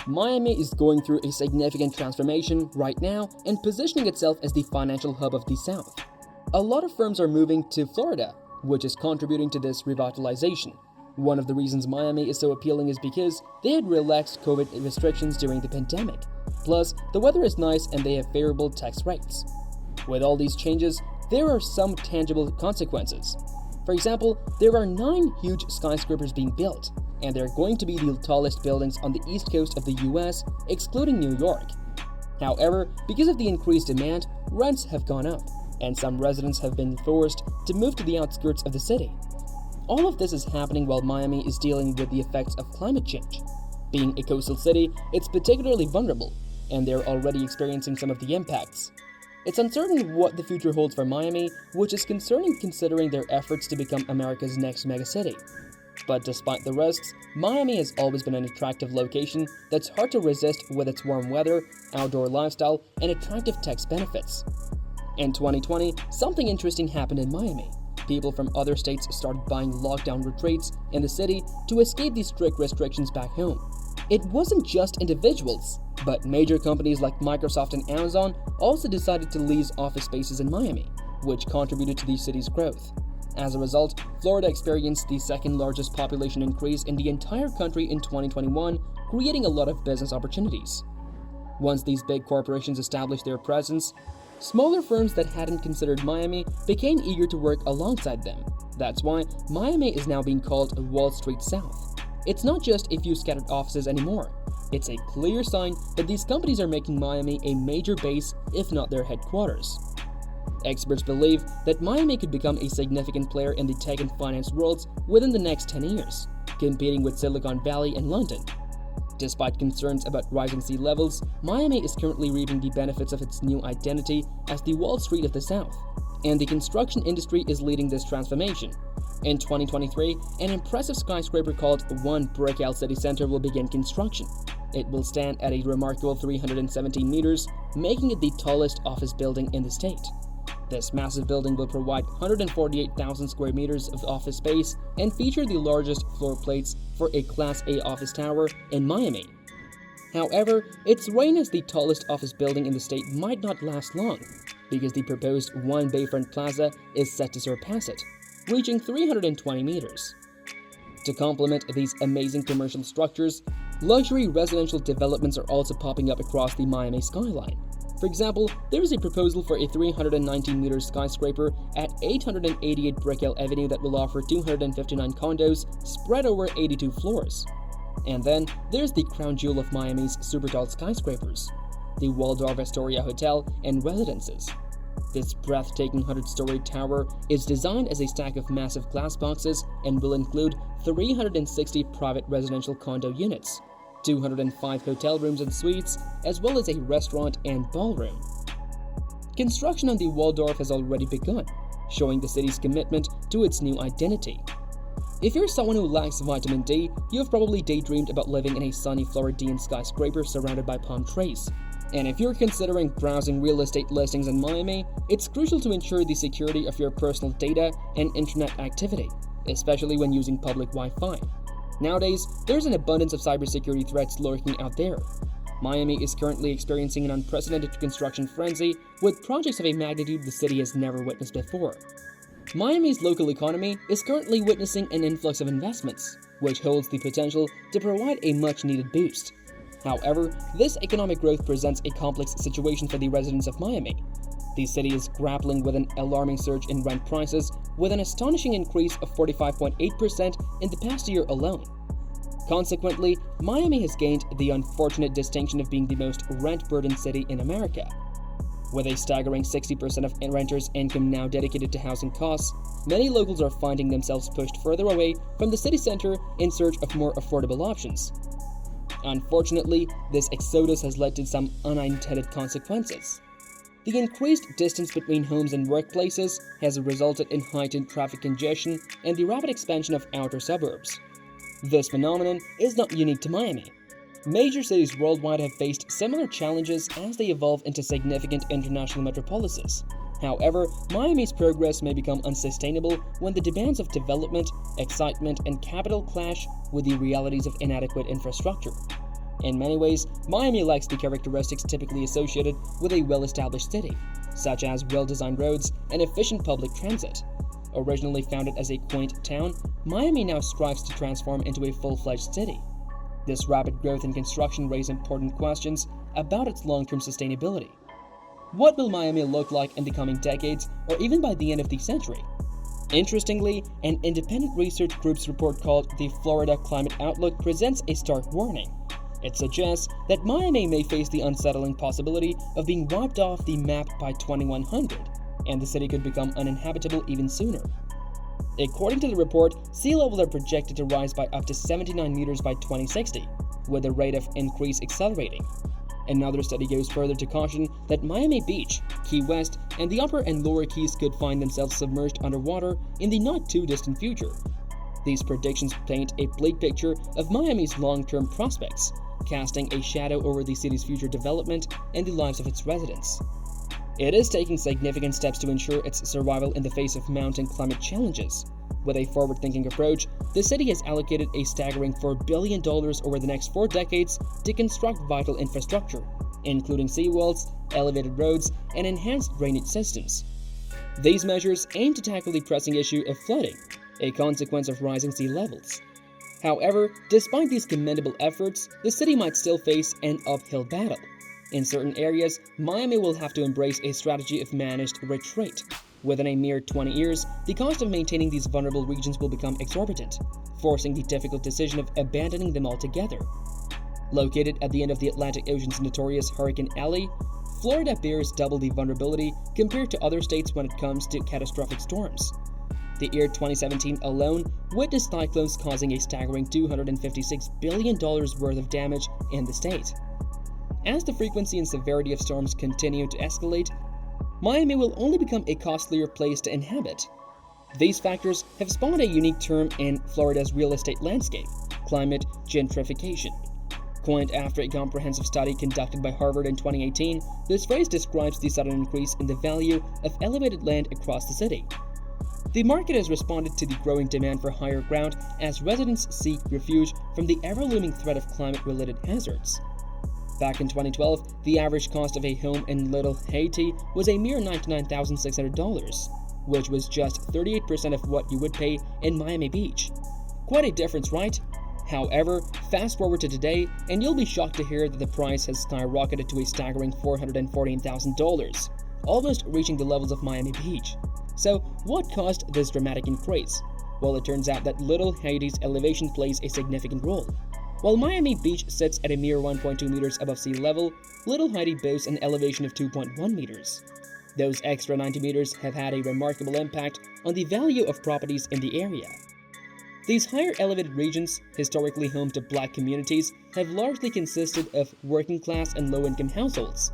Miami is going through a significant transformation right now and positioning itself as the financial hub of the South. A lot of firms are moving to Florida, which is contributing to this revitalization. One of the reasons Miami is so appealing is because they had relaxed COVID restrictions during the pandemic. Plus, the weather is nice and they have favorable tax rates. With all these changes, there are some tangible consequences. For example, there are 9 huge skyscrapers being built, and they're going to be the tallest buildings on the east coast of the US, excluding New York. However, because of the increased demand, rents have gone up, and some residents have been forced to move to the outskirts of the city. All of this is happening while Miami is dealing with the effects of climate change. Being a coastal city, it's particularly vulnerable, and they're already experiencing some of the impacts. It's uncertain what the future holds for Miami, which is concerning considering their efforts to become America's next megacity. But despite the risks, Miami has always been an attractive location that's hard to resist with its warm weather, outdoor lifestyle, and attractive tax benefits. In 2020, something interesting happened in Miami. People from other states started buying lockdown retreats in the city to escape these strict restrictions back home. It wasn't just individuals, but major companies like Microsoft and Amazon also decided to lease office spaces in Miami, which contributed to the city's growth. As a result, Florida experienced the second largest population increase in the entire country in 2021, creating a lot of business opportunities. Once these big corporations established their presence, smaller firms that hadn't considered Miami became eager to work alongside them. That's why Miami is now being called Wall Street South. It's not just a few scattered offices anymore. It's a clear sign that these companies are making Miami a major base, if not their headquarters. Experts believe that Miami could become a significant player in the tech and finance worlds within the next 10 years, competing with Silicon Valley and London. Despite concerns about rising sea levels, Miami is currently reaping the benefits of its new identity as the Wall Street of the South, and the construction industry is leading this transformation. In 2023, an impressive skyscraper called One Brickell City Center will begin construction. It will stand at a remarkable 317 meters, making it the tallest office building in the state. This massive building will provide 148,000 square meters of office space and feature the largest floor plates for a Class A office tower in Miami. However, its reign as the tallest office building in the state might not last long, because the proposed One Bayfront Plaza is set to surpass it, reaching 320 meters. To complement these amazing commercial structures, luxury residential developments are also popping up across the Miami skyline. For example, there is a proposal for a 319-meter skyscraper at 888 Brickell Avenue that will offer 259 condos spread over 82 floors. And then there's the crown jewel of Miami's super tall skyscrapers, the Waldorf Astoria Hotel and Residences. This breathtaking 100-story tower is designed as a stack of massive glass boxes and will include 360 private residential condo units, 205 hotel rooms and suites, as well as a restaurant and ballroom. Construction on the Waldorf has already begun, showing the city's commitment to its new identity. If you're someone who lacks vitamin D, you've probably daydreamed about living in a sunny Floridian skyscraper surrounded by palm trees. And if you're considering browsing real estate listings in Miami, it's crucial to ensure the security of your personal data and internet activity, especially when using public Wi-Fi. Nowadays, there's an abundance of cybersecurity threats lurking out there. Miami is currently experiencing an unprecedented construction frenzy with projects of a magnitude the city has never witnessed before. Miami's local economy is currently witnessing an influx of investments, which holds the potential to provide a much-needed boost. However, this economic growth presents a complex situation for the residents of Miami. The city is grappling with an alarming surge in rent prices, with an astonishing increase of 45.8% in the past year alone. Consequently, Miami has gained the unfortunate distinction of being the most rent-burdened city in America. With a staggering 60% of renters' income now dedicated to housing costs, many locals are finding themselves pushed further away from the city center in search of more affordable options. Unfortunately, this exodus has led to some unintended consequences. The increased distance between homes and workplaces has resulted in heightened traffic congestion and the rapid expansion of outer suburbs. This phenomenon is not unique to Miami. Major cities worldwide have faced similar challenges as they evolve into significant international metropolises. However, Miami's progress may become unsustainable when the demands of development, excitement, and capital clash with the realities of inadequate infrastructure. In many ways, Miami lacks the characteristics typically associated with a well-established city, such as well-designed roads and efficient public transit. Originally founded as a quaint town, Miami now strives to transform into a full-fledged city. This rapid growth and construction raise important questions about its long-term sustainability. What will Miami look like in the coming decades or even by the end of the century? Interestingly, an independent research group's report called the Florida Climate Outlook presents a stark warning. It suggests that Miami may face the unsettling possibility of being wiped off the map by 2100, and the city could become uninhabitable even sooner. According to the report, sea levels are projected to rise by up to 79 meters by 2060, with the rate of increase accelerating. Another study goes further to caution that Miami Beach, Key West, and the upper and lower Keys could find themselves submerged underwater in the not-too-distant future. These predictions paint a bleak picture of Miami's long-term prospects, casting a shadow over the city's future development and the lives of its residents. It is taking significant steps to ensure its survival in the face of mounting climate challenges. With a forward-thinking approach, the city has allocated a staggering $4 billion over the next 4 decades to construct vital infrastructure, including seawalls, elevated roads, and enhanced drainage systems. These measures aim to tackle the pressing issue of flooding, a consequence of rising sea levels. However, despite these commendable efforts, the city might still face an uphill battle. In certain areas, Miami will have to embrace a strategy of managed retreat. Within a mere 20 years, the cost of maintaining these vulnerable regions will become exorbitant, forcing the difficult decision of abandoning them altogether. Located at the end of the Atlantic Ocean's notorious Hurricane Alley, Florida bears double the vulnerability compared to other states when it comes to catastrophic storms. The year 2017 alone witnessed cyclones causing a staggering $256 billion worth of damage in the state. As the frequency and severity of storms continue to escalate, Miami will only become a costlier place to inhabit. These factors have spawned a unique term in Florida's real estate landscape: climate gentrification. Coined after a comprehensive study conducted by Harvard in 2018, this phrase describes the sudden increase in the value of elevated land across the city. The market has responded to the growing demand for higher ground as residents seek refuge from the ever-looming threat of climate-related hazards. Back in 2012, the average cost of a home in Little Haiti was a mere $99,600, which was just 38% of what you would pay in Miami Beach. Quite a difference, right? However, fast forward to today, and you'll be shocked to hear that the price has skyrocketed to a staggering $414,000, almost reaching the levels of Miami Beach. So, what caused this dramatic increase? Well, it turns out that Little Haiti's elevation plays a significant role. While Miami Beach sits at a mere 1.2 meters above sea level, Little Haiti boasts an elevation of 2.1 meters. Those extra 90 meters have had a remarkable impact on the value of properties in the area. These higher elevated regions, historically home to black communities, have largely consisted of working-class and low-income households.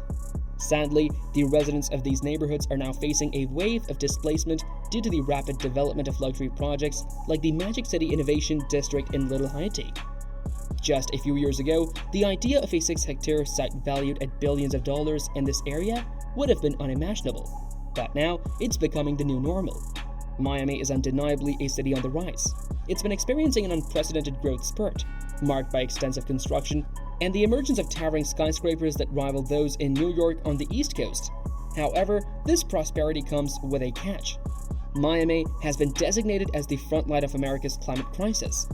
Sadly, the residents of these neighborhoods are now facing a wave of displacement due to the rapid development of luxury projects like the Magic City Innovation District in Little Haiti. Just a few years ago, the idea of a 6-hectare site valued at billions of dollars in this area would have been unimaginable. But now, it's becoming the new normal. Miami is undeniably a city on the rise. It's been experiencing an unprecedented growth spurt, marked by extensive construction and the emergence of towering skyscrapers that rival those in New York on the East Coast. However, this prosperity comes with a catch. Miami has been designated as the front line of America's climate crisis.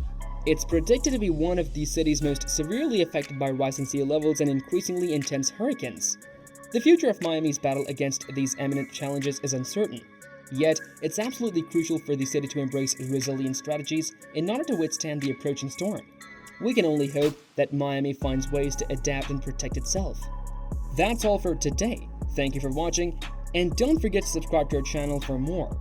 It's predicted to be one of the cities most severely affected by rising sea levels and increasingly intense hurricanes. The future of Miami's battle against these imminent challenges is uncertain. Yet, it's absolutely crucial for the city to embrace resilient strategies in order to withstand the approaching storm. We can only hope that Miami finds ways to adapt and protect itself. That's all for today. Thank you for watching, and don't forget to subscribe to our channel for more.